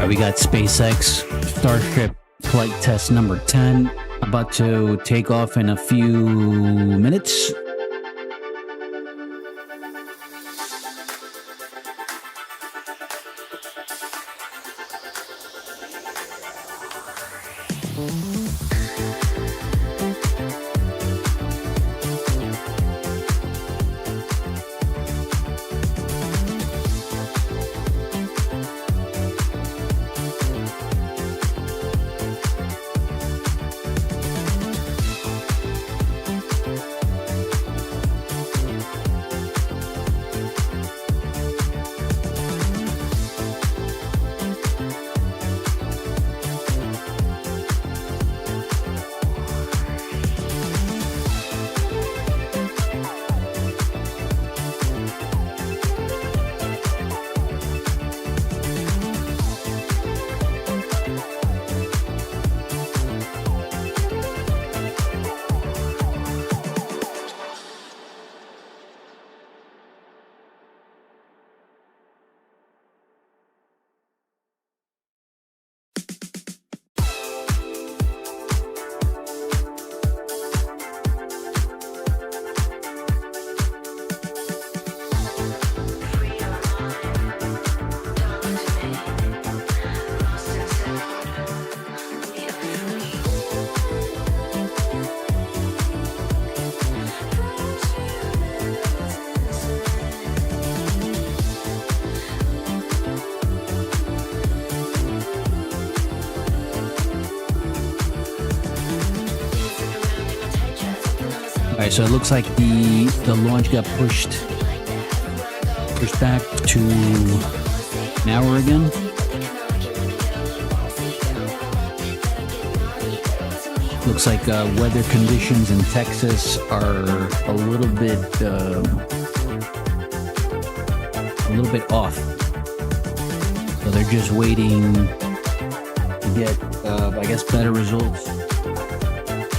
We got Spacex Starship flight test number 10 about to take off in a few minutes. Alright, so it looks like the launch got pushed back to an hour again. Looks like weather conditions in Texas are a little bit off. So they're just waiting to get, I guess, better results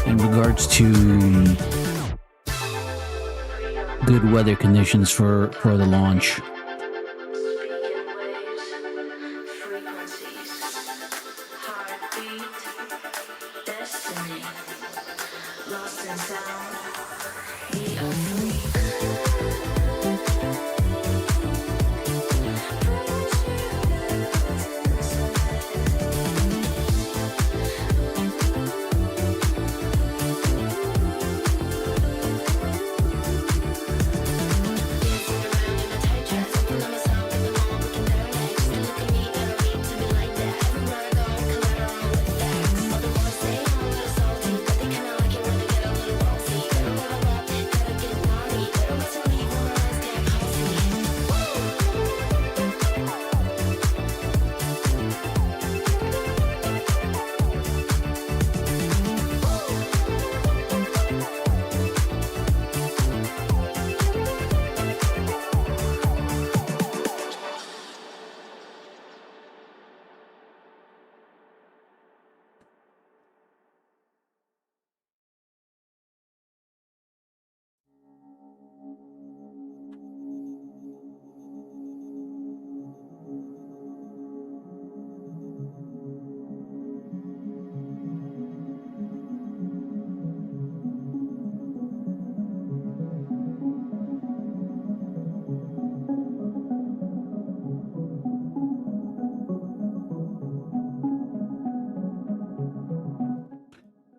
in regards to good weather conditions for the launch.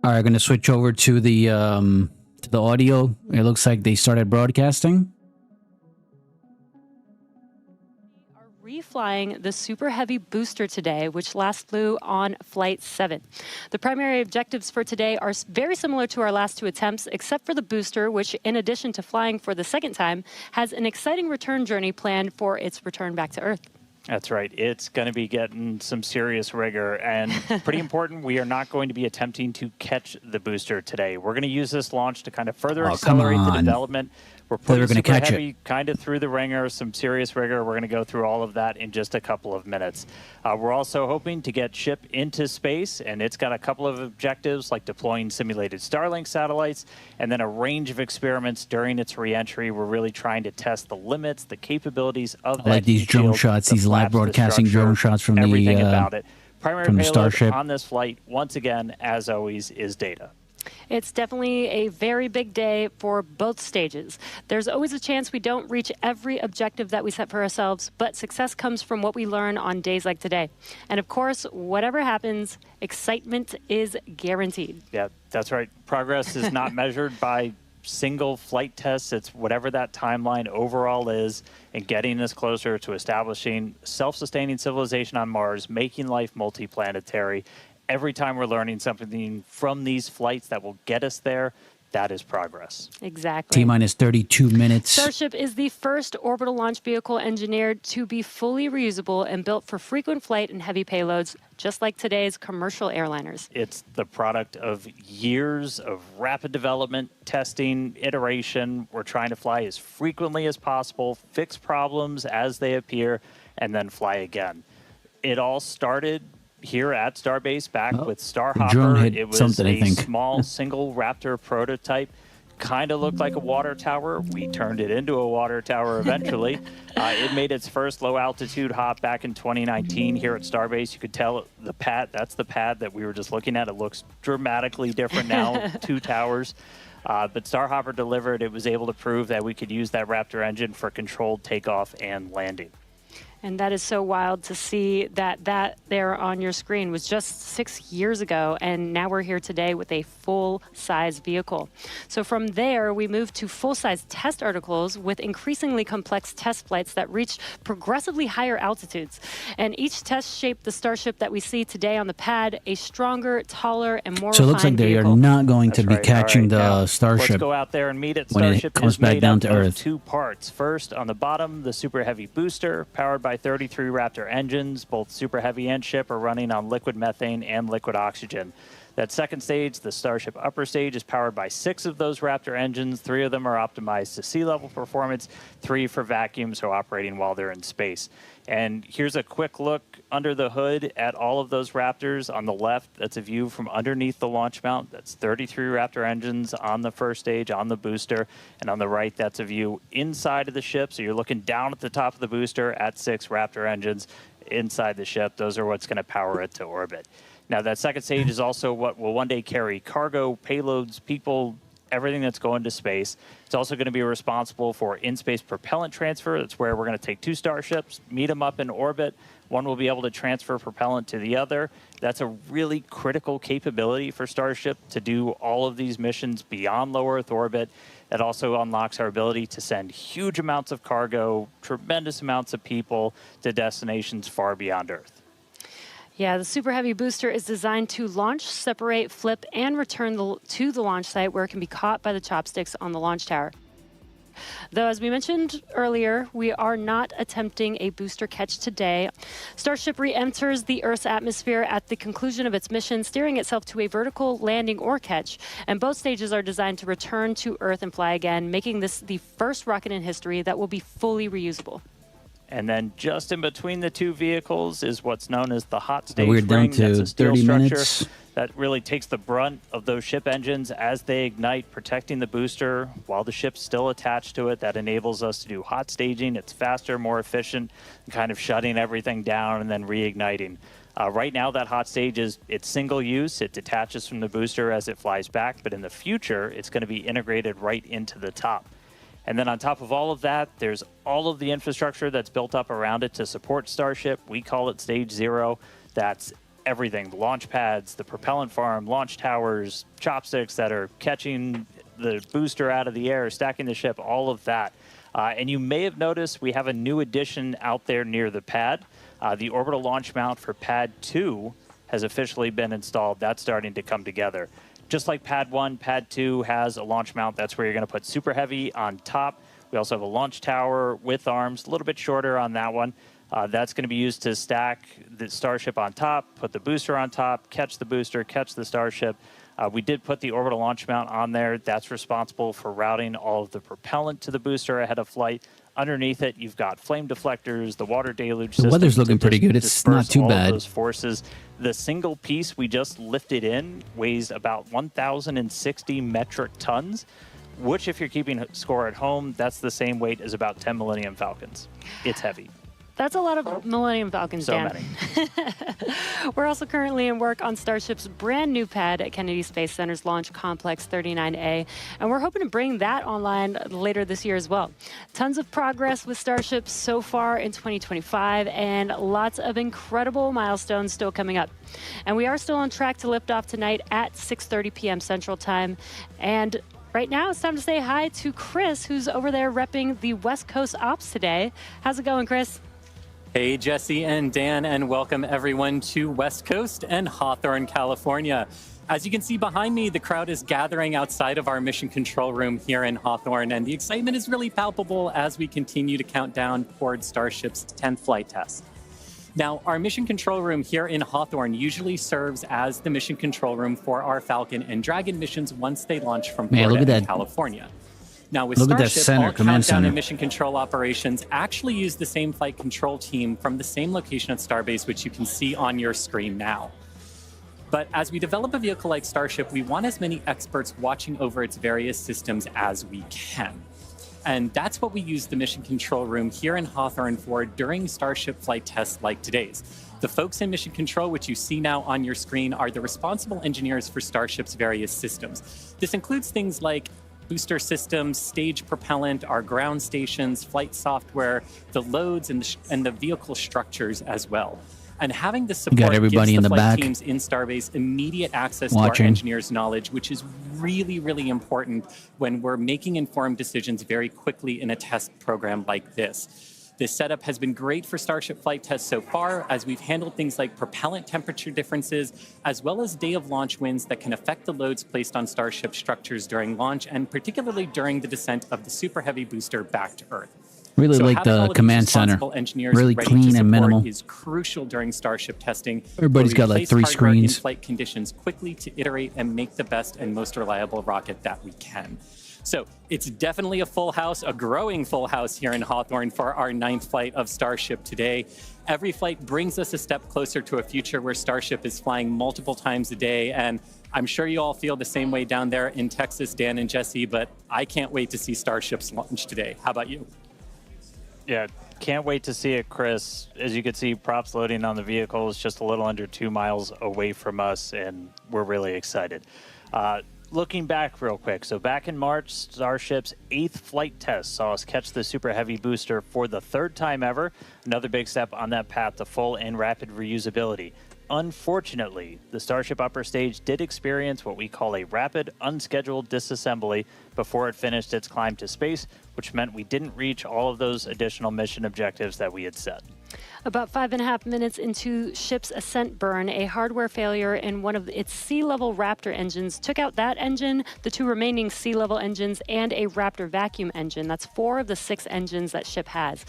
All right, going to switch over to the audio. It looks like they started broadcasting. Are reflying the Super Heavy booster today, which last flew on Flight 7. The primary objectives for today are very similar to our last two attempts, except for the booster, which, in addition to flying for the second time, has an exciting return journey planned for its return back to Earth. That's right. It's going to be getting some serious rigor, and pretty important, we are not going to be attempting to catch the booster today. We're going to use this launch to kind of further accelerate the development. We're putting Super Heavy kind of through the ringer, some serious rigor. We're going to go through all of that in just a couple of minutes. We're also hoping to get Ship into space, and it's got a couple of objectives like deploying simulated Starlink satellites and then a range of experiments during its re-entry. We're really trying to test the limits, the capabilities of that. I like these drone shots, these live broadcasting drone shots from everything the about it. Primary from the payload Starship. on this flight, once again, as always, is data. It's definitely a very big day for both stages. There's always a chance we don't reach every objective that we set for ourselves, but success comes from what we learn on days like today. And of course, whatever happens, excitement is guaranteed. Yeah, that's right. Progress is not measured by single flight tests. It's whatever that timeline overall is, and getting us closer to establishing self-sustaining civilization on Mars, making life multiplanetary. Every time we're learning something from these flights that will get us there, that is progress. Exactly. T-minus 32 minutes. Starship is the first orbital launch vehicle engineered to be fully reusable and built for frequent flight and heavy payloads, just like today's commercial airliners. It's the product of years of rapid development, testing, iteration. We're trying to fly as frequently as possible, fix problems as they appear, and then fly again. It all started here at Starbase back with Starhopper. It was a small single Raptor prototype. Kind of looked like a water tower. We turned it into a water tower eventually. It made its first low altitude hop back in 2019 here at Starbase. You could tell the pad, that's the pad that we were just looking at. It looks dramatically different now, 2 towers. But Starhopper delivered. It was able to prove that we could use that Raptor engine for controlled takeoff and landing. And that is so wild to see that there on your screen was just 6 years ago, and now we're here today with a full-size vehicle. So from there, we moved to full-size test articles with increasingly complex test flights that reached progressively higher altitudes. And each test shaped the Starship that we see today on the pad, a stronger, taller, and more So it looks like they vehicle. are not going to be catching the now, Starship. Let's go out there and meet it. When Starship it comes is back made down up to of Earth. 2 parts. First, on the bottom, the Super Heavy booster, powered by 33 Raptor engines. Both Super Heavy and Ship are running on liquid methane and liquid oxygen. That second stage, the Starship upper stage, is powered by 6 of those Raptor engines. 3 of them are optimized to sea level performance, 3 for vacuum, so operating while they're in space. And here's a quick look under the hood at all of those Raptors. On the left, that's a view from underneath the launch mount. That's 33 Raptor engines on the first stage, on the booster. And on the right, that's a view inside of the ship. So you're looking down at the top of the booster at 6 Raptor engines inside the ship. Those are what's going to power it to orbit. Now, that second stage is also what will one day carry cargo, payloads, people, everything that's going to space. It's also going to be responsible for in-space propellant transfer. That's where we're going to take 2 Starships, meet them up in orbit. One will be able to transfer propellant to the other. That's a really critical capability for Starship to do all of these missions beyond low Earth orbit. That also unlocks our ability to send huge amounts of cargo, tremendous amounts of people to destinations far beyond Earth. Yeah, the Super Heavy booster is designed to launch, separate, flip, and return to the launch site where it can be caught by the chopsticks on the launch tower. Though, as we mentioned earlier, we are not attempting a booster catch today. Starship re-enters the Earth's atmosphere at the conclusion of its mission, steering itself to a vertical landing or catch. And both stages are designed to return to Earth and fly again, making this the first rocket in history that will be fully reusable. And then just in between the 2 vehicles is what's known as the hot stage We're down ring. to That's a steel 30 structure minutes. that really takes the brunt of those ship engines as they ignite, protecting the booster while the ship's still attached to it. That enables us to do hot staging. It's faster, more efficient, kind of shutting everything down and then reigniting. Right now, that hot stage it's single use. It detaches from the booster as it flies back, but in the future, it's going to be integrated right into the top. And then on top of all of that, there's all of the infrastructure that's built up around it to support Starship. We call it Stage 0. That's everything, the launch pads, the propellant farm, launch towers, chopsticks that are catching the booster out of the air, stacking the ship, all of that. And you may have noticed we have a new addition out there near the pad. The orbital launch mount for Pad 2 has officially been installed. That's starting to come together. Just like Pad 1, Pad 2 has a launch mount. That's where you're going to put Super Heavy on top. We also have a launch tower with arms, a little bit shorter on that one. That's going to be used to stack the Starship on top, put the booster on top, catch the booster, catch the Starship. We did put the orbital launch mount on there. That's responsible for routing all of the propellant to the booster ahead of flight. Underneath it, you've got flame deflectors, the water deluge system. The weather's looking pretty good. It's not too bad. All those forces. The single piece we just lifted in weighs about 1,060 metric tons, which, if you're keeping score at home, that's the same weight as about 10 Millennium Falcons. It's heavy. That's a lot of Millennium Falcons, So Dan. many. We're also currently in work on Starship's brand new pad at Kennedy Space Center's Launch Complex 39A, and we're hoping to bring that online later this year as well. Tons of progress with Starship so far in 2025, and lots of incredible milestones still coming up. And we are still on track to lift off tonight at 6:30 p.m. Central Time. And right now, it's time to say hi to Chris, who's over there repping the West Coast Ops today. How's it going, Chris? Hey, Jesse and Dan, and welcome everyone to West Coast and Hawthorne, California. As you can see behind me, the crowd is gathering outside of our mission control room here in Hawthorne, and the excitement is really palpable as we continue to count down toward Starship's 10th flight test. Now, our mission control room here in Hawthorne usually serves as the mission control room for our Falcon and Dragon missions once they launch from Florida and California. Now, with Starship, all countdown and mission control operations actually use the same flight control team from the same location at Starbase, which you can see on your screen now. But as we develop a vehicle like Starship, we want as many experts watching over its various systems as we can. And that's what we use the mission control room here in Hawthorne for during Starship flight tests like today's. The folks in mission control, which you see now on your screen, are the responsible engineers for Starship's various systems. This includes things like booster systems, stage propellant, our ground stations, flight software, the loads, and the vehicle structures as well. And having the support gives the flight teams in Starbase immediate access to our engineers' knowledge, which is really, really important when we're making informed decisions very quickly in a test program like this. This setup has been great for Starship flight tests so far, as we've handled things like propellant temperature differences, as well as day of launch winds that can affect the loads placed on Starship structures during launch, and particularly during the descent of the Super Heavy booster back to Earth. Really like the command center. Really clean and minimal. Is crucial during Starship testing. Everybody's got like 3 screens. In flight conditions quickly to iterate and make the best and most reliable rocket that we can. So it's definitely a full house, a growing full house here in Hawthorne for our 9th flight of Starship today. Every flight brings us a step closer to a future where Starship is flying multiple times a day. And I'm sure you all feel the same way down there in Texas, Dan and Jesse, but I can't wait to see Starship's launch today. How about you? Yeah, can't wait to see it, Chris. As you can see, props loading on the vehicle is just a little under 2 miles away from us, and we're really excited. Looking back real quick, so back in March, Starship's 8th flight test saw us catch the Super Heavy booster for the 3rd time ever, another big step on that path to full and rapid reusability. Unfortunately, the Starship upper stage did experience what we call a rapid, unscheduled disassembly before it finished its climb to space, which meant we didn't reach all of those additional mission objectives that we had set. About 5.5 minutes into ship's ascent burn, a hardware failure in one of its sea-level Raptor engines took out that engine, the 2 remaining sea-level engines, and a Raptor vacuum engine. That's 4 of the 6 engines that ship has.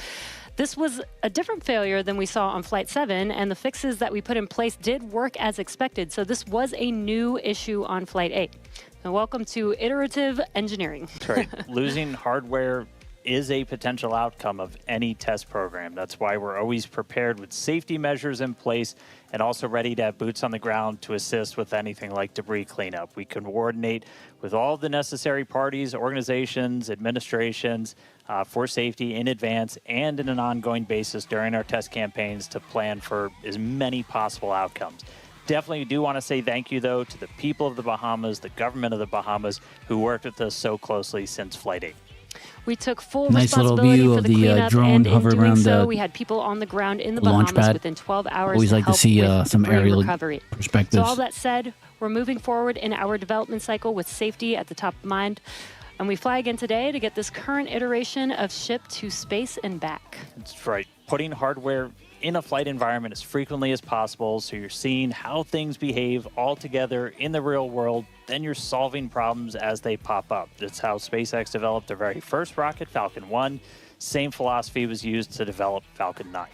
This was a different failure than we saw on Flight 7, and the fixes that we put in place did work as expected, so this was a new issue on Flight 8. And welcome to iterative engineering. That's right. Losing hardware is a potential outcome of any test program. That's why we're always prepared with safety measures in place and also ready to have boots on the ground to assist with anything like debris cleanup. We can coordinate with all the necessary parties, organizations, administrations for safety in advance and in an ongoing basis during our test campaigns to plan for as many possible outcomes. Definitely do want to say thank you, though, to the people of the Bahamas, the government of the Bahamas, who worked with us so closely since Flight 8. We took full responsibility for the cleanup, drone and in hover doing around so, we had people on the ground in the Bahamas pad. within 12 hours Always to like help to see with some debris aerial recovery. perspectives. So all that said, we're moving forward in our development cycle with safety at the top of mind. And we fly again today to get this current iteration of ship to space and back. That's right. Putting hardware in a flight environment as frequently as possible, so you're seeing how things behave all together in the real world, then you're solving problems as they pop up. That's how SpaceX developed their very first rocket, Falcon 1. Same philosophy was used to develop Falcon 9.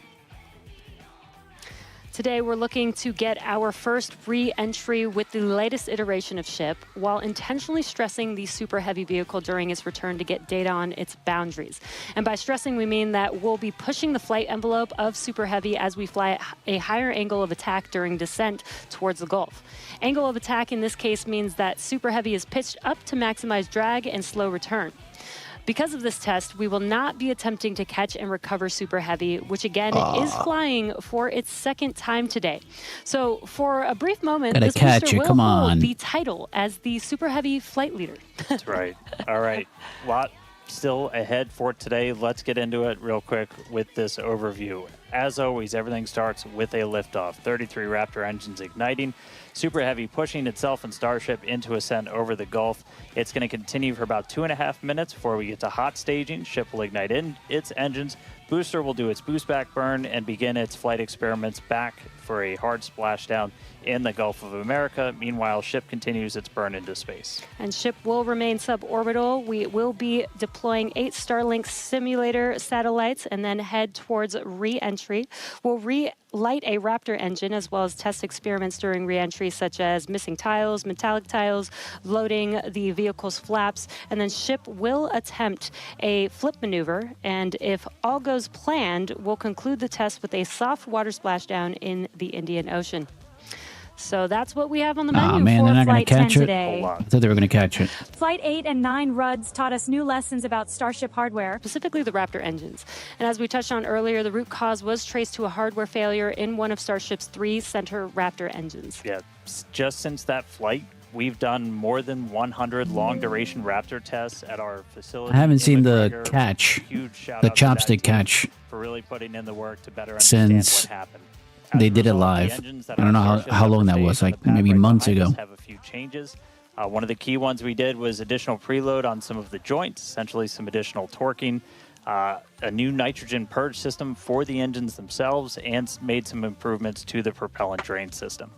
Today, we're looking to get our first re-entry with the latest iteration of ship, while intentionally stressing the Super Heavy vehicle during its return to get data on its boundaries. And by stressing, we mean that we'll be pushing the flight envelope of Super Heavy as we fly at a higher angle of attack during descent towards the Gulf. Angle of attack in this case means that Super Heavy is pitched up to maximize drag and slow return. Because of this test, we will not be attempting to catch and recover Super Heavy, which again is flying for its second time today. So for a brief moment, this booster will hold the title as the Super Heavy flight leader. That's right. All right. Lot still ahead for today. Let's get into it real quick with this overview. As always, everything starts with a liftoff. 33 Raptor engines igniting. Super Heavy pushing itself and Starship into ascent over the Gulf. It's going to continue for about 2.5 minutes before we get to hot staging. Ship will ignite in its engines. Booster will do its boost back burn and begin its flight experiments back for a hard splashdown in the Gulf of America. Meanwhile, Ship continues its burn into space. And Ship will remain suborbital. We will be deploying 8 Starlink simulator satellites and then head towards re-entry. We'll relight a Raptor engine as well as test experiments during re-entry, such as missing tiles, metallic tiles, loading the vehicle's flaps, and then Ship will attempt a flip maneuver, and if all goes planned, we'll conclude the test with a soft water splashdown in the Indian Ocean. So that's what we have on the menu for Flight 10 today. I thought they were going to catch it. Flight 8 and 9 RUDs taught us new lessons about Starship hardware. Specifically the Raptor engines. And as we touched on earlier, the root cause was traced to a hardware failure in one of Starship's 3 center Raptor engines. Yeah, just since that flight, we've done more than 100 long-duration Raptor tests at our facility. I haven't seen the catch, the chopstick catch, for really putting in the work to better understand what happened. They did it live. I don't know how long that was, like maybe months ago. Have a few changes. One of the key ones we did was additional preload on some of the joints, essentially some additional torquing, a new nitrogen purge system for the engines themselves, and made some improvements to the propellant drain system.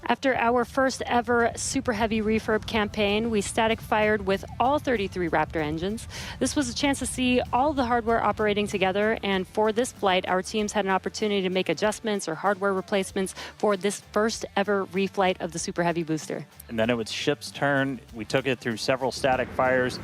After our first ever Super Heavy refurb campaign, we static fired with all 33 Raptor engines. This was a chance to see all the hardware operating together, and for this flight, our teams had an opportunity to make adjustments or hardware replacements for this first ever reflight of the Super Heavy booster. And then it was Ship's turn. We took it through several static fires.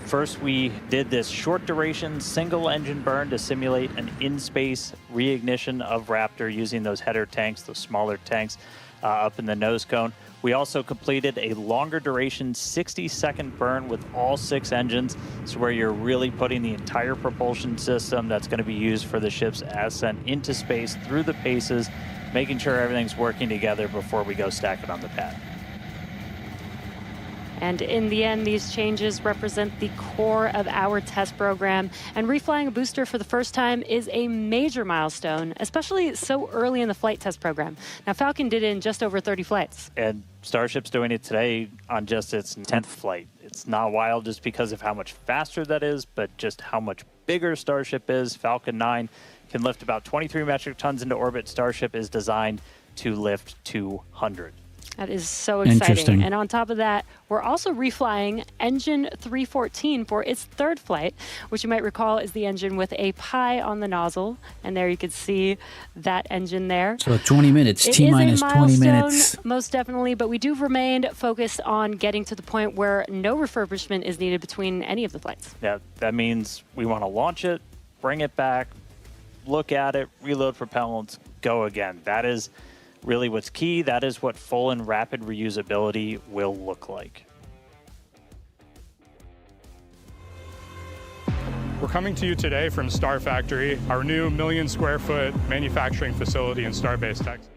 First, we did this short duration single engine burn to simulate an in-space reignition of Raptor using those header tanks, those smaller tanks, up in the nose cone. We also completed a longer duration 60-second burn with all 6 engines. So where you're really putting the entire propulsion system that's going to be used for the ship's ascent into space through the paces, making sure everything's working together before we go stack it on the pad. And in the end, these changes represent the core of our test program. And reflying a booster for the first time is a major milestone, especially so early in the flight test program. Now, Falcon did it in just over 30 flights. And Starship's doing it today on just its 10th flight. It's not wild just because of how much faster that is, but just how much bigger Starship is. Falcon 9 can lift about 23 metric tons into orbit. Starship is designed to lift 200. That is so exciting. And on top of that, we're also reflying engine 314 for its 3rd flight, which you might recall is the engine with a pie on the nozzle. And there you can see that engine there. So 20 minutes, T-minus 20 minutes. Most definitely, but we do remain focused on getting to the point where no refurbishment is needed between any of the flights. Yeah, that means we want to launch it, bring it back, look at it, reload propellants, go again. That is really what's key. That is what full and rapid reusability will look like. We're coming to you today from Star Factory, our new 1 million square foot manufacturing facility in Starbase, Texas.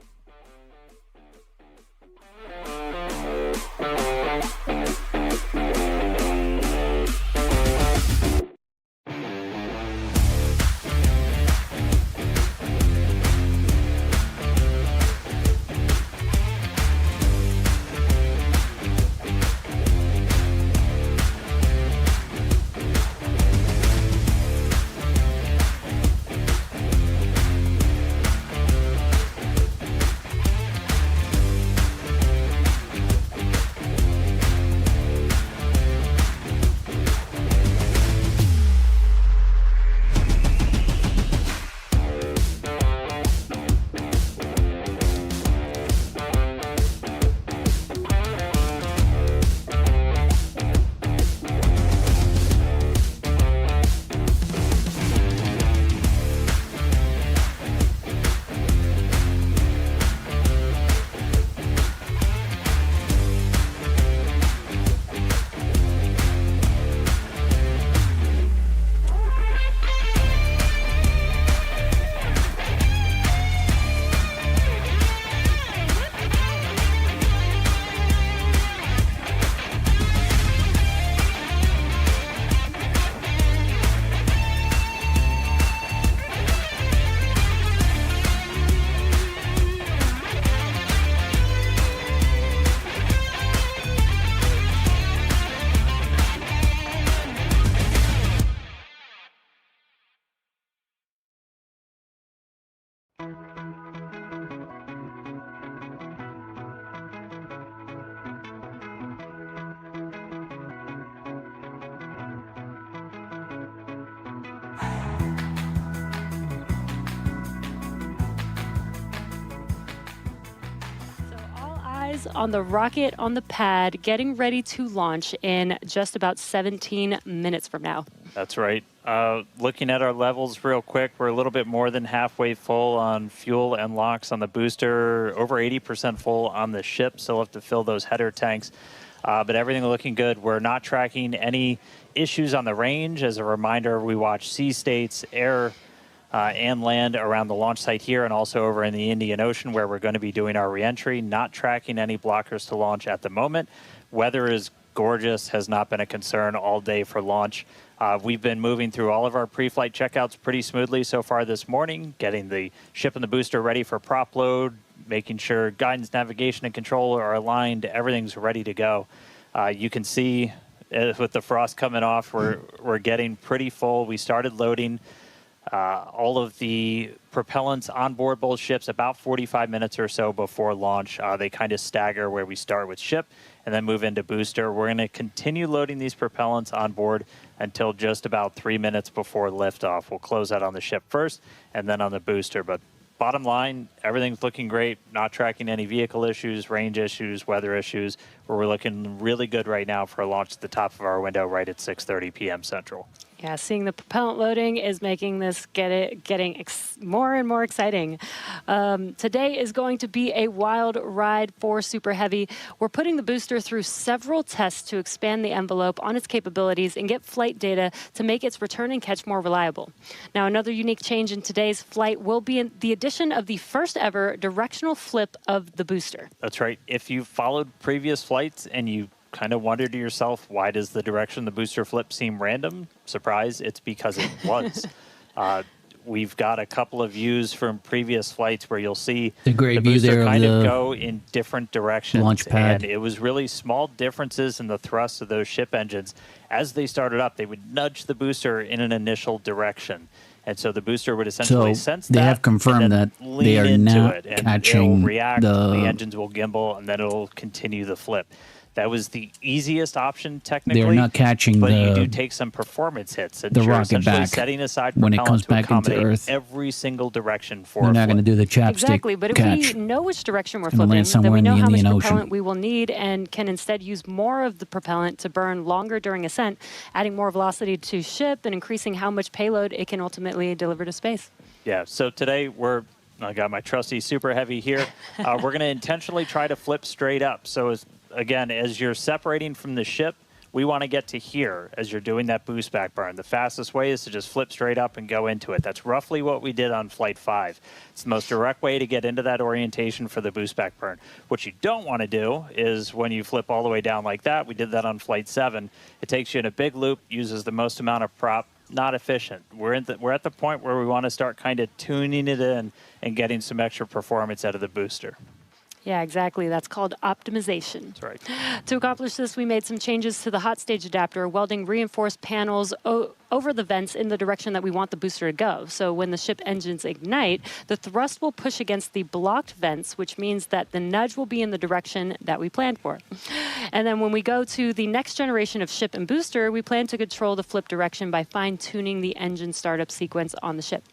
eyes on the rocket on the pad, getting ready to launch in just about 17 minutes from now. That's right. Looking at our levels real quick, we're a little bit more than halfway full on fuel and LOX on the booster, over 80% full on the ship. Still have to fill those header tanks, but everything looking good. We're not tracking any issues on the range. As a reminder, we watch sea states, air, and land around the launch site here and also over in the Indian Ocean where we're going to be doing our reentry. Not tracking any blockers to launch at the moment. Weather is gorgeous, has not been a concern all day for launch. We've been moving through all of our pre-flight checkouts pretty smoothly so far this morning, getting the ship and the booster ready for prop load, making sure guidance, navigation, and control are aligned. Everything's ready to go. You can see with the frost coming off, we're getting pretty full. We started loading all of the propellants on board both ships about 45 minutes or so before launch. They kind of stagger where we start with ship and then move into booster. We're going to continue loading these propellants on board until just about 3 minutes before liftoff. We'll close out on the ship first and then on the booster. But bottom line, everything's looking great. Not tracking any vehicle issues, range issues, weather issues. We're looking really good right now for a launch at the top of our window right at 6:30 p.m. Central. Yeah, seeing the propellant loading is making this getting more and more exciting. Today is going to be a wild ride for Super Heavy. We're putting the booster through several tests to expand the envelope on its capabilities and get flight data to make its return and catch more reliable. Now, another unique change in today's flight will be the addition of the first ever directional flip of the booster. That's right. If you followed previous flights and you kind of wonder to yourself, why does the direction the booster flip seem random? Surprise, it's because it was. We've got a couple of views from previous flights where you'll see the great view booster there kind of of the go in different directions. launch pad. And it was really small differences in the thrust of those ship engines. As they started up, they would nudge the booster in an initial direction. And so the booster would essentially sense that. They have confirmed that they are now catching react, the engines will gimbal, and then it'll continue the flip. That was the easiest option technically. They're not catching but you do take some performance hits. And the you're rocket back setting aside when it comes to back into accommodate Earth. every single direction for They're a not going to flip. do the chapstick Exactly, but catch. if we know which direction we're It's gonna flipping, land then somewhere we in know the how much Indian propellant Ocean. we will need and can instead use more of the propellant to burn longer during ascent, adding more velocity to ship and increasing how much payload it can ultimately deliver to space. Yeah, so today I got my trusty Super Heavy here. We're going to intentionally try to flip straight up. So again, as you're separating from the ship, we want to get to here as you're doing that boost back burn. The fastest way is to just flip straight up and go into it. That's roughly what we did on Flight 5. It's the most direct way to get into that orientation for the boost back burn. What you don't want to do is when you flip all the way down like that, we did that on Flight 7, it takes you in a big loop, uses the most amount of prop, not efficient. We're at the point where we want to start kind of tuning it in and getting some extra performance out of the booster. Yeah, exactly. That's called optimization. That's right. To accomplish this, we made some changes to the hot stage adapter, welding reinforced panels over the vents in the direction that we want the booster to go. So when the ship engines ignite, the thrust will push against the blocked vents, which means that the nudge will be in the direction that we planned for. And then when we go to the next generation of ship and booster, we plan to control the flip direction by fine-tuning the engine startup sequence on the ship.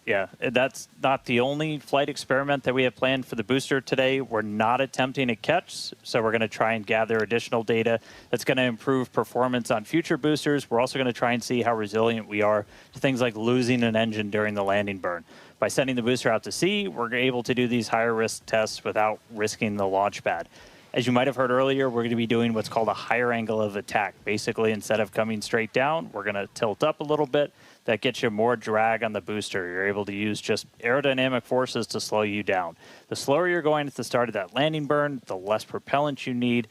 Yeah, that's not the only flight experiment that we have planned for the booster today. We're not attempting a catch, so we're going to try and gather additional data that's going to improve performance on future boosters. We're also going to try and see how resilient we are to things like losing an engine during the landing burn. By sending the booster out to sea, we're able to do these higher risk tests without risking the launch pad. As you might have heard earlier, we're going to be doing what's called a higher angle of attack. Basically, instead of coming straight down, we're going to tilt up a little bit. That gets you more drag on the booster. You're able to use just aerodynamic forces to slow you down. The slower you're going at the start of that landing burn, the less propellant you need,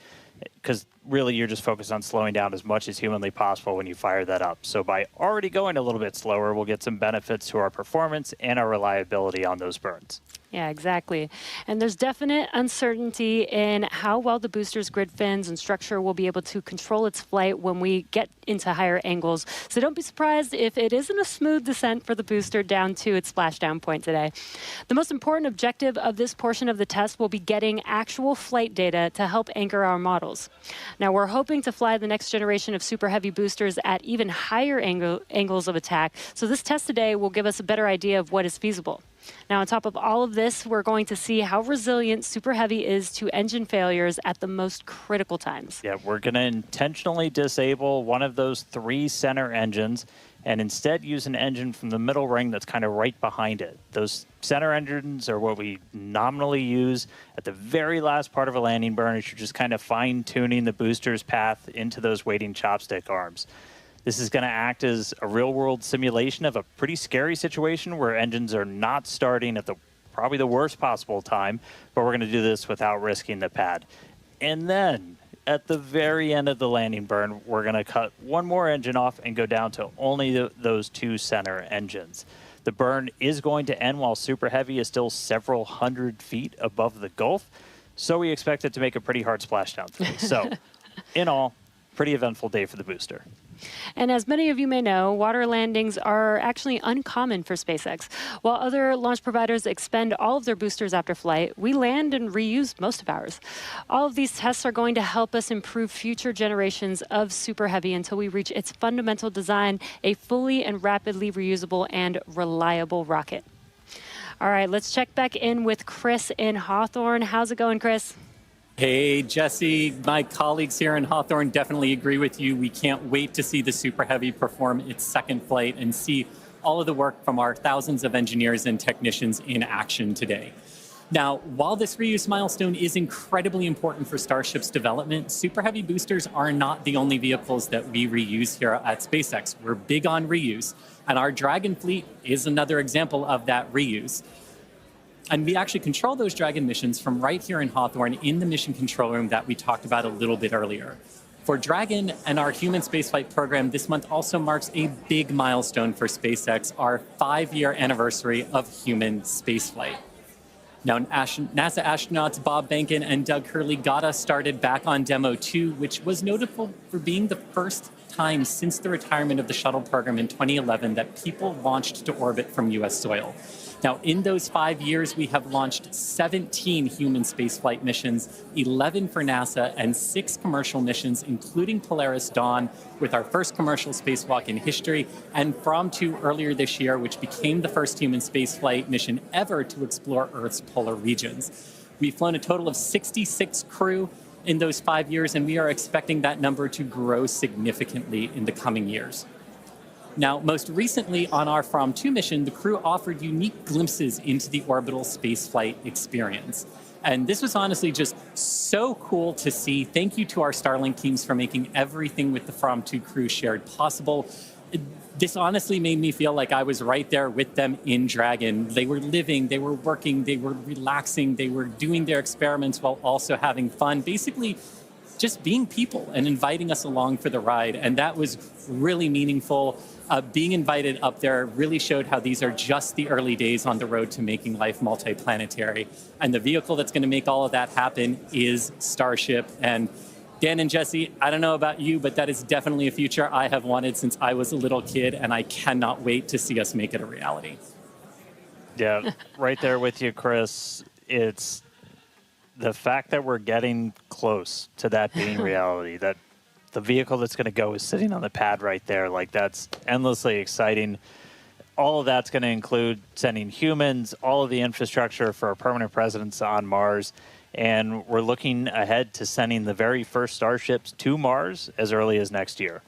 because really you're just focused on slowing down as much as humanly possible when you fire that up. So by already going a little bit slower, we'll get some benefits to our performance and our reliability on those burns. Yeah, exactly. And there's definite uncertainty in how well the booster's grid fins and structure will be able to control its flight when we get into higher angles. So don't be surprised if it isn't a smooth descent for the booster down to its splashdown point today. The most important objective of this portion of the test will be getting actual flight data to help anchor our models. Now, we're hoping to fly the next generation of Super Heavy boosters at even higher angles of attack. So this test today will give us a better idea of what is feasible. Now, on top of all of this, we're going to see how resilient Super Heavy is to engine failures at the most critical times. Yeah, we're going to intentionally disable one of those 3 center engines and instead use an engine from the middle ring that's kind of right behind it. Those center engines are what we nominally use at the very last part of a landing burn as you're just kind of fine-tuning the booster's path into those waiting chopstick arms. This is going to act as a real-world simulation of a pretty scary situation where engines are not starting at probably the worst possible time, but we're going to do this without risking the pad. And then, at the very end of the landing burn, we're going to cut one more engine off and go down to only those 2 center engines. The burn is going to end while Super Heavy is still several hundred feet above the Gulf, so we expect it to make a pretty hard splashdown today. So, in all, pretty eventful day for the booster. And as many of you may know, water landings are actually uncommon for SpaceX. While other launch providers expend all of their boosters after flight, we land and reuse most of ours. All of these tests are going to help us improve future generations of Super Heavy until we reach its fundamental design, a fully and rapidly reusable and reliable rocket. All right, let's check back in with Chris in Hawthorne. How's it going, Chris? Hey, Jesse, my colleagues here in Hawthorne definitely agree with you. We can't wait to see the Super Heavy perform its second flight and see all of the work from our thousands of engineers and technicians in action today. Now, while this reuse milestone is incredibly important for Starship's development, Super Heavy boosters are not the only vehicles that we reuse here at SpaceX. We're big on reuse, and our Dragon fleet is another example of that reuse. And we actually control those Dragon missions from right here in Hawthorne in the mission control room that we talked about a little bit earlier. For Dragon and our human spaceflight program, this month also marks a big milestone for SpaceX, our 5-year anniversary of human spaceflight. Now, NASA astronauts Bob Behnken and Doug Hurley got us started back on Demo 2, which was notable for being the first time since the retirement of the shuttle program in 2011 that people launched to orbit from U.S. soil. Now, in those 5 years, we have launched 17 human spaceflight missions, 11 for NASA, and 6 commercial missions, including Polaris Dawn, with our first commercial spacewalk in history, and From 2 earlier this year, which became the first human spaceflight mission ever to explore Earth's polar regions. We've flown a total of 66 crew in those 5 years, and we are expecting that number to grow significantly in the coming years. Now, most recently on our From 2 mission, the crew offered unique glimpses into the orbital spaceflight experience. And this was honestly just so cool to see. Thank you to our Starlink teams for making everything with the From 2 crew shared possible. This honestly made me feel like I was right there with them in Dragon. They were living, they were working, they were relaxing, they were doing their experiments while also having fun. Basically, just being people and inviting us along for the ride. And that was really meaningful. Being invited up there really showed how these are just the early days on the road to making life multiplanetary. And the vehicle that's going to make all of that happen is Starship. And Dan and Jesse, I don't know about you, but that is definitely a future I have wanted since I was a little kid, and I cannot wait to see us make it a reality. Yeah, right there with you, Chris. It's the fact that we're getting close to that being reality, that the vehicle that's going to go is sitting on the pad right there. Like, that's endlessly exciting. All of that's going to include sending humans, all of the infrastructure for a permanent presence on Mars. And we're looking ahead to sending the very first Starships to Mars as early as next year.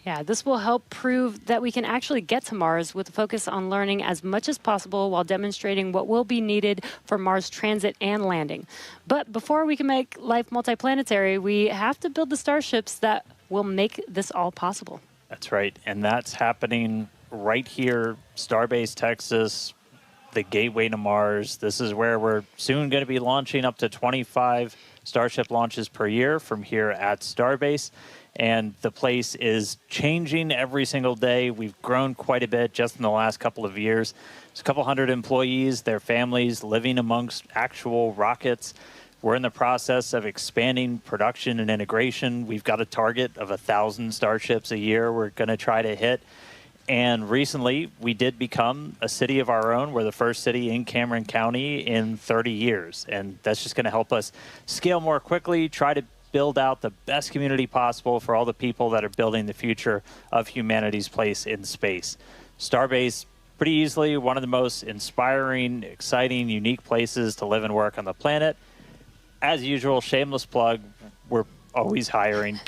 Yeah, this will help prove that we can actually get to Mars with a focus on learning as much as possible while demonstrating what will be needed for Mars transit and landing. But before we can make life multiplanetary, we have to build the Starships that will make this all possible. That's right. And that's happening right here, Starbase, Texas, the gateway to Mars. This is where we're soon going to be launching up to 25 Starship launches per year from here at Starbase. And the place is changing every single day. We've grown quite a bit just in the last couple of years. There's a couple hundred employees, their families living amongst actual rockets. We're in the process of expanding production and integration. We've got a target of 1,000 Starships a year we're going to try to hit. And recently, we did become a city of our own. We're the first city in Cameron County in 30 years. And that's just going to help us scale more quickly, try to build out the best community possible for all the people that are building the future of humanity's place in space. Starbase pretty easily one of the most inspiring, exciting, unique places to live and work on the planet. As usual, shameless plug, we're always hiring.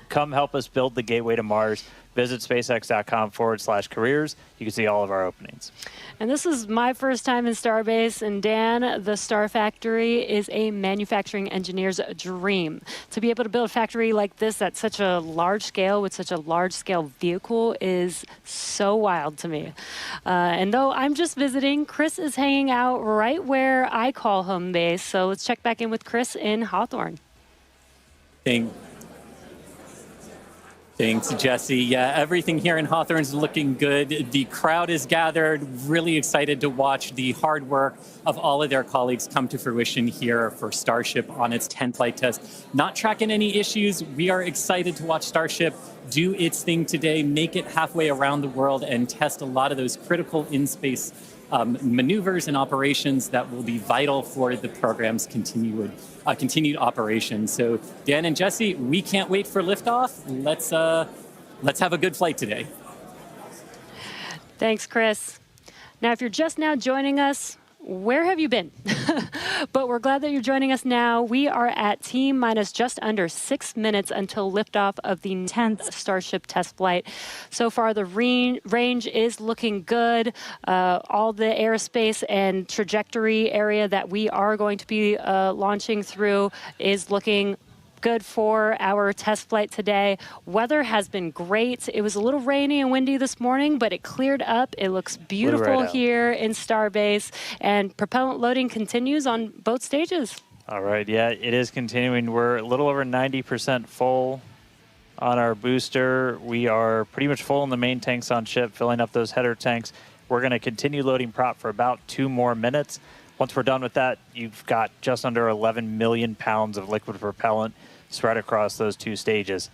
Come help us build the gateway to Mars. Visit spacex.com/careers. You can see all of our openings. And this is my first time in Starbase, and Dan, the Star Factory is a manufacturing engineer's dream. To be able to build a factory like this at such a large scale with such a large scale vehicle is so wild to me. And though I'm just visiting, Chris is hanging out right where I call home base. So let's check back in with Chris in Hawthorne. Thanks, Jesse. Yeah, everything here in Hawthorne is looking good. The crowd is gathered, really excited to watch the hard work of all of their colleagues come to fruition here for Starship on its 10th flight test. Not tracking any issues. We are excited to watch Starship do its thing today, make it halfway around the world, and test a lot of those critical in-space maneuvers and operations that will be vital for the program's continued operation. So Dan and Jesse, we can't wait for liftoff. Let's have a good flight today. Thanks, Chris. Now, if you're just now joining us, where have you been? But we're glad that you're joining us now. We are at T-minus just under 6 minutes until liftoff of the 10th Starship test flight. So far, the range is looking good. All the airspace and trajectory area that we are going to be launching through is looking good for our test flight today. Weather has been great. It was a little rainy and windy this morning, but it cleared up. It looks beautiful here in Starbase, and propellant loading continues on both stages. All right, yeah, it is continuing. We're a little over 90% full on our booster. We are pretty much full in the main tanks on ship, filling up those header tanks. We're going to continue loading prop for about 2 more minutes. Once we're done with that, you've got just under 11 million pounds of liquid propellant spread across those 2 stages.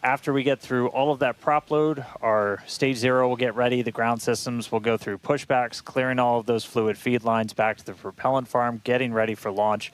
After we get through all of that prop load, our stage 0 will get ready. The ground systems will go through pushbacks, clearing all of those fluid feed lines back to the propellant farm, getting ready for launch.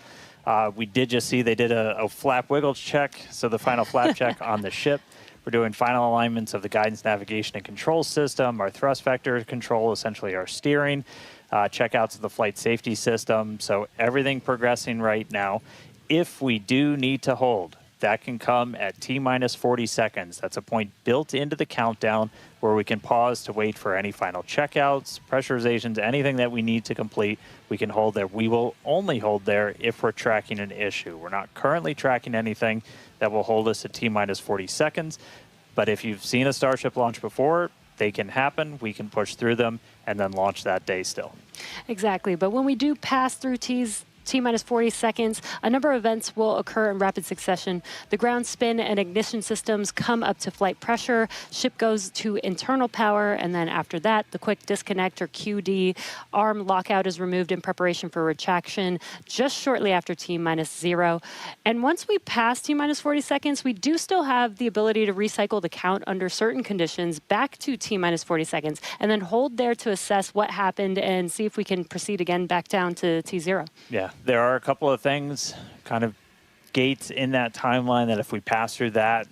We did just see they did a flap wiggle check, so the final flap check on the ship. We're doing final alignments of the guidance, navigation, and control system, our thrust vector control, essentially our steering, checkouts of the flight safety system. So everything progressing right now. If we do need to hold, that can come at T-minus 40 seconds. That's a point built into the countdown where we can pause to wait for any final checkouts, pressurizations, anything that we need to complete. We can hold there. We will only hold there if we're tracking an issue. We're not currently tracking anything that will hold us at T-minus 40 seconds. But if you've seen a Starship launch before, they can happen. We can push through them and then launch that day still. Exactly. But when we do pass through T-minus 40 seconds, a number of events will occur in rapid succession. The ground spin and ignition systems come up to flight pressure, ship goes to internal power, and then after that, the quick disconnect or QD, arm lockout is removed in preparation for retraction just shortly after T-minus 0. And once we pass T-minus 40 seconds, we do still have the ability to recycle the count under certain conditions back to T-minus 40 seconds, and then hold there to assess what happened and see if we can proceed again back down to T0. Yeah. There are a couple of things, kind of gates in that timeline that if we pass through that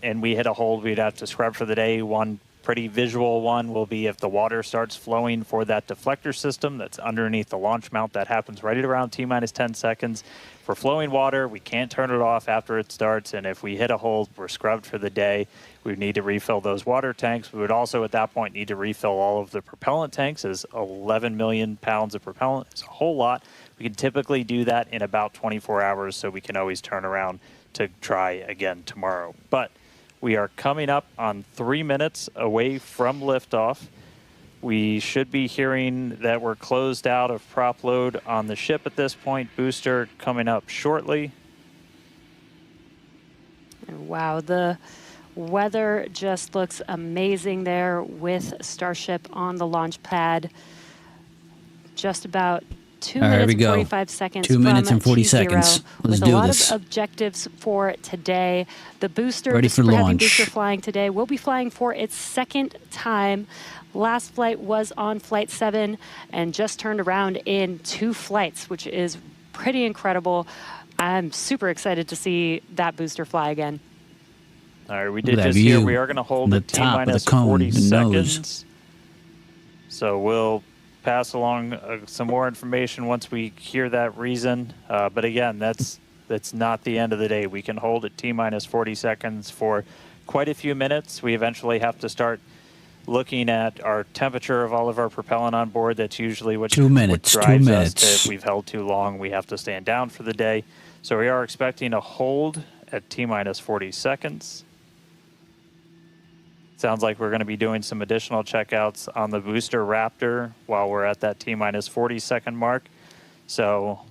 and we hit a hold, we'd have to scrub for the day. One pretty visual one will be if the water starts flowing for that deflector system that's underneath the launch mount. That happens right at around T-minus 10 seconds. For flowing water, we can't turn it off after it starts, and if we hit a hold, we're scrubbed for the day. We would need to refill those water tanks. We would also, at that point, need to refill all of the propellant tanks, as 11 million pounds of propellant is a whole lot. We can typically do that in about 24 hours, so we can always turn around to try again tomorrow. But we are coming up on 3 minutes away from liftoff. We should be hearing that we're closed out of prop load on the ship at this point. Booster coming up shortly. Wow, the weather just looks amazing there with Starship on the launch pad. Just about 2 minutes and 45 seconds. 2 minutes and 40 seconds. Let's do this. With a lot of objectives for today. The booster, ready the for Super Heavy launch. booster flying today, will be flying for its 2nd time. Last flight was on flight 7 and just turned around in 2 flights, which is pretty incredible. I'm super excited to see that booster fly again. All right, we did just hear we are going to hold at T-minus 40 seconds. So we'll pass along some more information once we hear that reason. But again, that's not the end of the day. We can hold at T-minus 40 seconds for quite a few minutes. We eventually have to start looking at our temperature of all of our propellant on board. That's usually what drives us. If we've held too long, we have to stand down for the day. So we are expecting a hold at T-minus 40 seconds. Sounds like we're going to be doing some additional checkouts on the booster Raptor while we're at that T-minus 40 second mark. So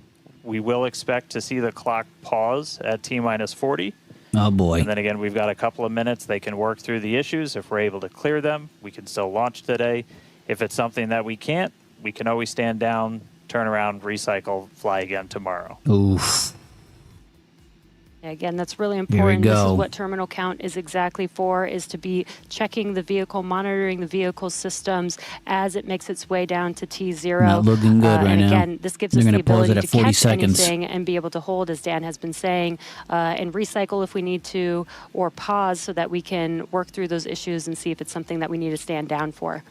we will expect to see the clock pause at T-minus 40. Oh, boy. And then again, we've got a couple of minutes. They can work through the issues. If we're able to clear them, we can still launch today. If it's something that we can't, we can always stand down, turn around, recycle, fly again tomorrow. Oof. Again, that's really Here we important. This go. is what terminal count is exactly for, is to be checking the vehicle, monitoring the vehicle systems as it makes its way down to T0. Not looking good right and now. again, this gives They're us the gonna pause ability it to at 40 catch seconds. anything and be able to hold, as Dan has been saying, and recycle if we need to, or pause so that we can work through those issues and see if it's something that we need to stand down for.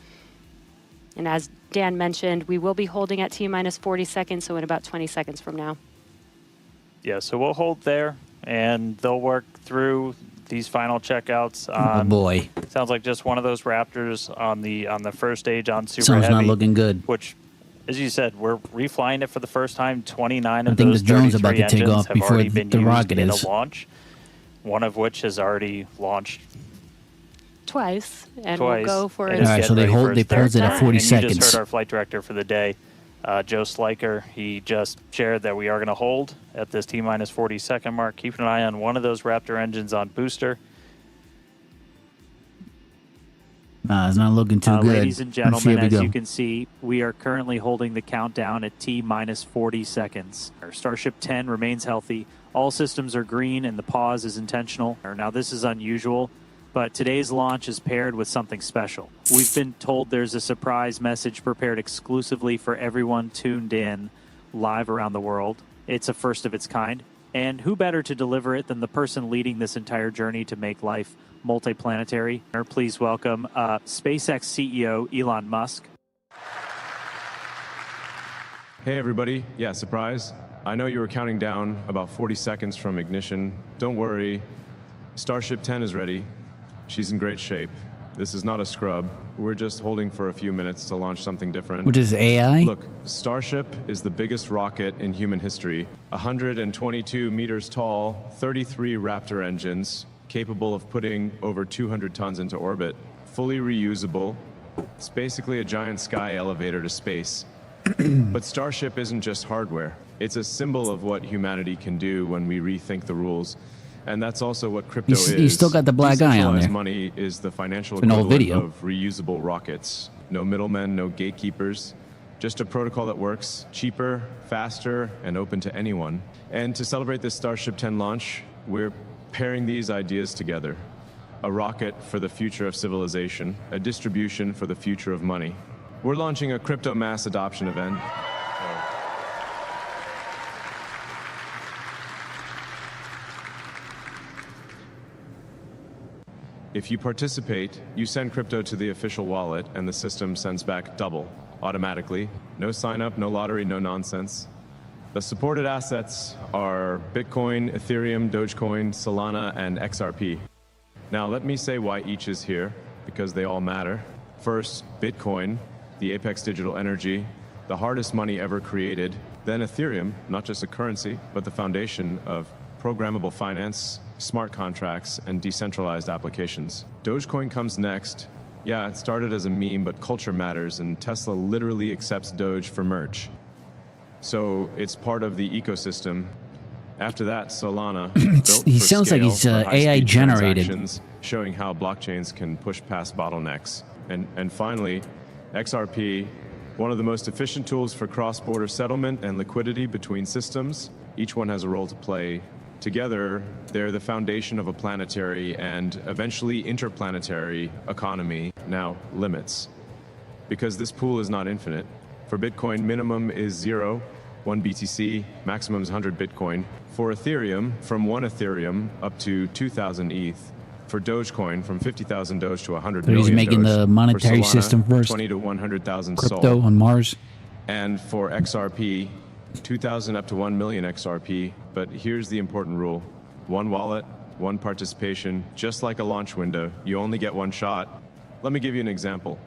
And as Dan mentioned, we will be holding at T-minus 40 seconds, so in about 20 seconds from now. Yeah, so we'll hold there, and they'll work through these final checkouts on. Oh, boy. Sounds like just one of those Raptors on the first stage on Super Sounds Heavy. not looking good. Which, as you said, we're reflying it for the first time. 29 of I think those the drone's 33 about to take engines off have before already been the used rocket in is. a launch. One of which has already launched Twice, and twice. we'll go for and it. is All right, so getting they ready for paused its it third at time. 40 and You just seconds. heard our flight director for the day, Joe Sliker. He just shared that we are going to hold at this T-minus 40 second mark. Keep an eye on one of those Raptor engines on booster. It's not looking too good. Ladies and gentlemen, Here we as go. you can see, we are currently holding the countdown at T-minus 40 seconds. Our Starship 10 remains healthy. All systems are green and the pause is intentional. Now, this is unusual, but today's launch is paired with something special. We've been told there's a surprise message prepared exclusively for everyone tuned in live around the world. It's a first of its kind. And who better to deliver it than the person leading this entire journey to make life multiplanetary? Please welcome SpaceX CEO Elon Musk. Hey everybody, yeah, surprise. I know you were counting down about 40 seconds from ignition. Don't worry, Starship 10 is ready. She's in great shape. This is not a scrub. We're just holding for a few minutes to launch something different. Which is AI? Look, Starship is the biggest rocket in human history. 122 meters tall, 33 Raptor engines, capable of putting over 200 tons into orbit. Fully reusable. It's basically a giant sky elevator to space. But Starship isn't just hardware. It's a symbol of what humanity can do when we rethink the rules. And that's also what crypto is. He's still got the black eye on Decentralized there. money is the financial It's an old equivalent video. of reusable rockets. No middlemen, no gatekeepers. Just a protocol that works cheaper, faster, and open to anyone. And to celebrate this Starship 10 launch, we're pairing these ideas together. A rocket for the future of civilization, a distribution for the future of money. We're launching a crypto mass adoption event. If you participate, you send crypto to the official wallet, and the system sends back double, automatically. No sign up, no lottery, no nonsense. The supported assets are Bitcoin, Ethereum, Dogecoin, Solana, and XRP. Now, let me say why each is here, because they all matter. First, Bitcoin, the apex digital energy, the hardest money ever created. Then Ethereum, not just a currency, but the foundation of programmable finance, smart contracts, and decentralized applications. Dogecoin comes next. Yeah, it started as a meme, but culture matters, and Tesla literally accepts Doge for merch. So it's part of the ecosystem. After that, Solana, built He for sounds like scale, he's for AI high-speed generated. transactions, showing how blockchains can push past bottlenecks. And finally, XRP, one of the most efficient tools for cross-border settlement and liquidity between systems. Each one has a role to play. Together, they're the foundation of a planetary and eventually interplanetary economy. Now, limits. Because this pool is not infinite. For Bitcoin, minimum is 0, 1 BTC, maximum is 100 Bitcoin. For Ethereum, from 1 Ethereum up to 2,000 ETH, For Dogecoin, from 50,000 Doge to 100 So million he's making Doge. the For monetary Solana, system first. 20 to 100,000 Crypto Sol. on Mars. And for XRP, 2,000 up to 1 million XRP. But here's the important rule. One wallet, one participation, just like a launch window. You only get one shot. Let me give you an example.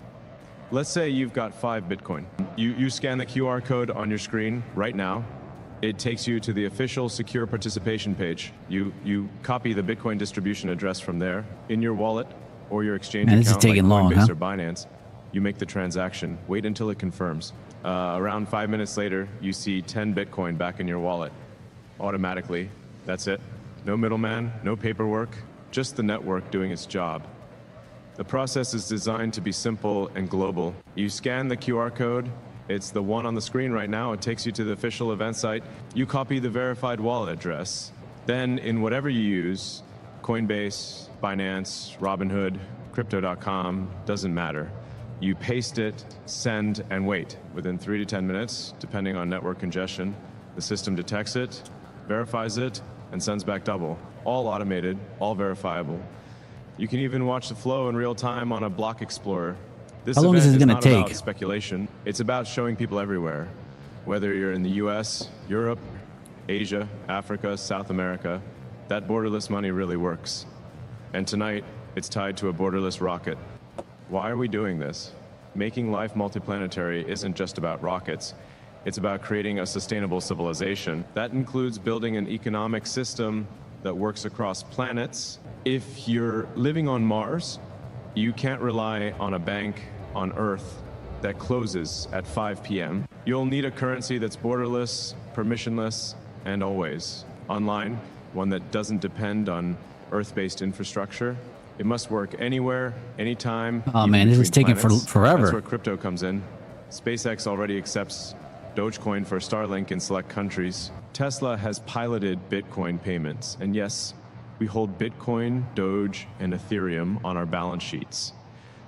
Let's say you've got 5 Bitcoin. You scan the QR code on your screen right now. It takes you to the official secure participation page. You copy the Bitcoin distribution address from there in your wallet or your exchange Man, this is account taking like long, Coinbase huh? or Binance. You make the transaction. Wait until it confirms. Around 5 minutes later, you see 10 Bitcoin back in your wallet. Automatically. That's it. No middleman, no paperwork, just the network doing its job. The process is designed to be simple and global. You scan the QR code. It's the one on the screen right now. It takes you to the official event site. You copy the verified wallet address. Then in whatever you use, Coinbase, Binance, Robinhood, Crypto.com, doesn't matter. You paste it, send, and wait. Within 3 to 10 minutes, depending on network congestion, the system detects it, verifies it, and sends back double. All automated, all verifiable. You can even watch the flow in real time on a block explorer. This How long is event this gonna not take? about speculation. It's about showing people everywhere. Whether you're in the US, Europe, Asia, Africa, South America, that borderless money really works. And tonight, it's tied to a borderless rocket. Why are we doing this? Making life multiplanetary isn't just about rockets. It's about creating a sustainable civilization. That includes building an economic system that works across planets. If you're living on Mars, you can't rely on a bank on Earth that closes at 5 p.m. You'll need a currency that's borderless, permissionless, and always online, one that doesn't depend on Earth-based infrastructure. It must work anywhere, anytime. Oh even man, this is between taking planets. forever. That's where crypto comes in. Spacex already accepts Dogecoin for Starlink in select countries. Tesla has piloted Bitcoin payments. And yes, we hold Bitcoin, Doge, and Ethereum on our balance sheets.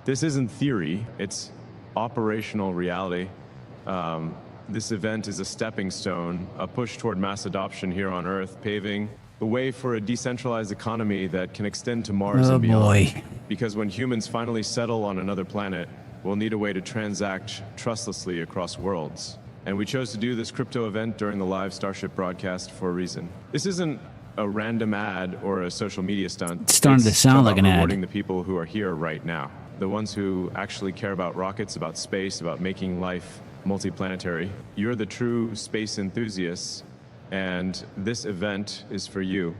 This isn't theory, it's operational reality. This event is a stepping stone, a push toward mass adoption here on Earth, paving the way for a decentralized economy that can extend to Mars and beyond. Boy. Because when humans finally settle on another planet, we'll need a way to transact trustlessly across worlds. And we chose to do this crypto event during the live Starship broadcast for a reason. This isn't a random ad or a social media stunt. It's starting to sound like an ad. Rewarding the people who are here right now. The ones who actually care about rockets, about space, about making life multiplanetary. You're the true space enthusiasts, and this event is for you.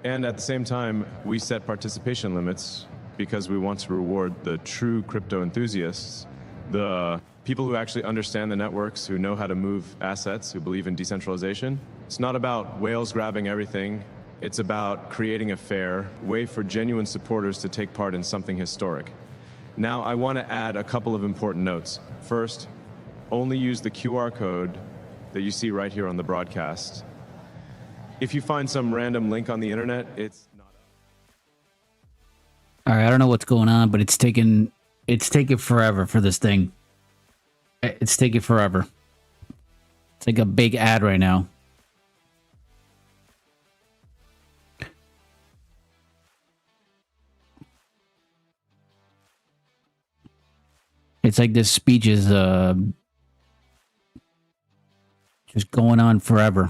And at the same time, we set participation limits because we want to reward the true crypto enthusiasts, the people who actually understand the networks, who know how to move assets, who believe in decentralization. It's not about whales grabbing everything. It's about creating a fair way for genuine supporters to take part in something historic. Now, I want to add a couple of important notes. First, only use the QR code that you see right here on the broadcast. If you find some random link on the internet, it's not. All right, I don't know what's going on, but it's taking forever for this thing. It's taking forever. It's like a big ad right now. It's like this speech is just going on forever.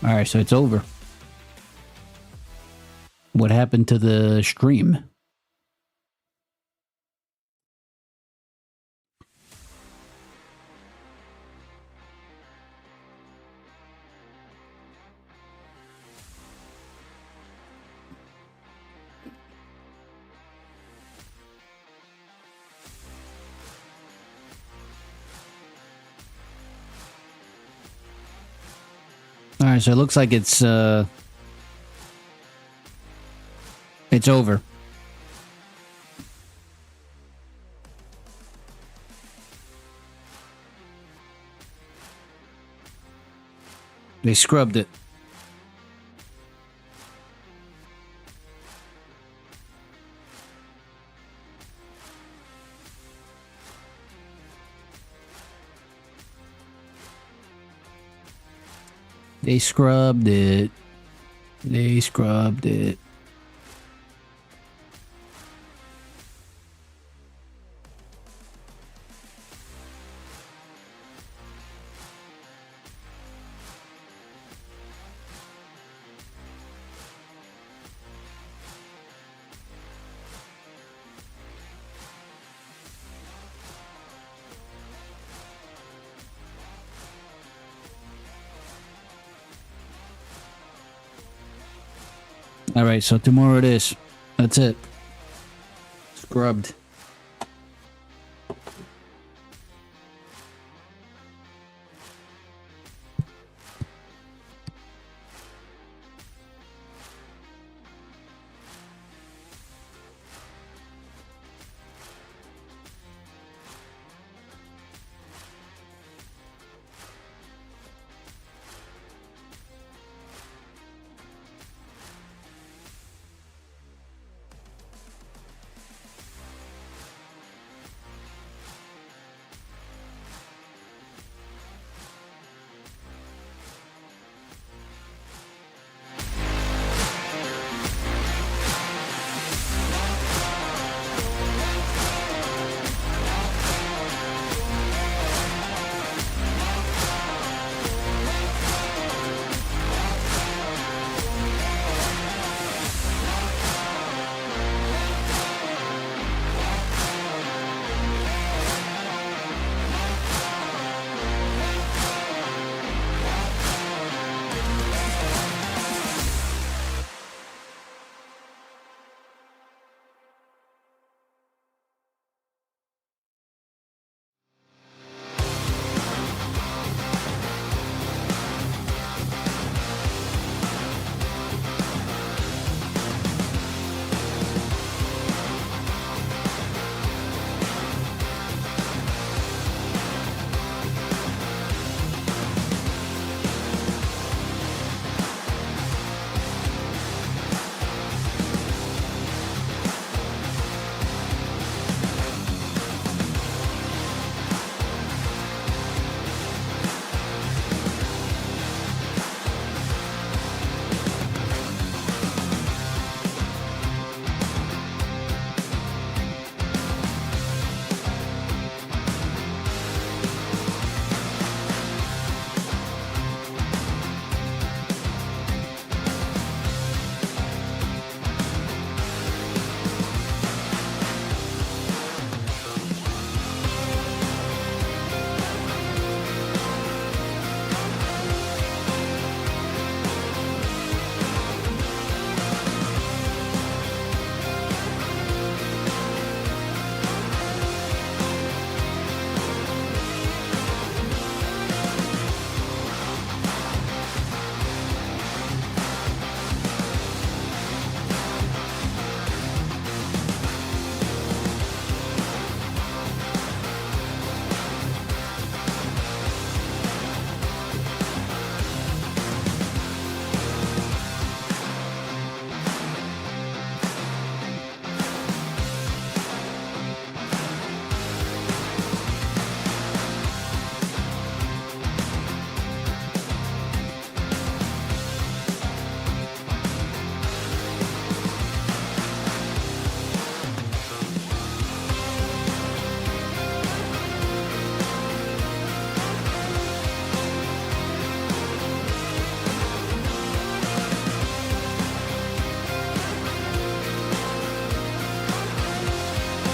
All right, so it's over. What happened to the stream? right, so it looks like it's over. They scrubbed it. They scrubbed it. They scrubbed it. All right, so tomorrow it is. That's it. Scrubbed.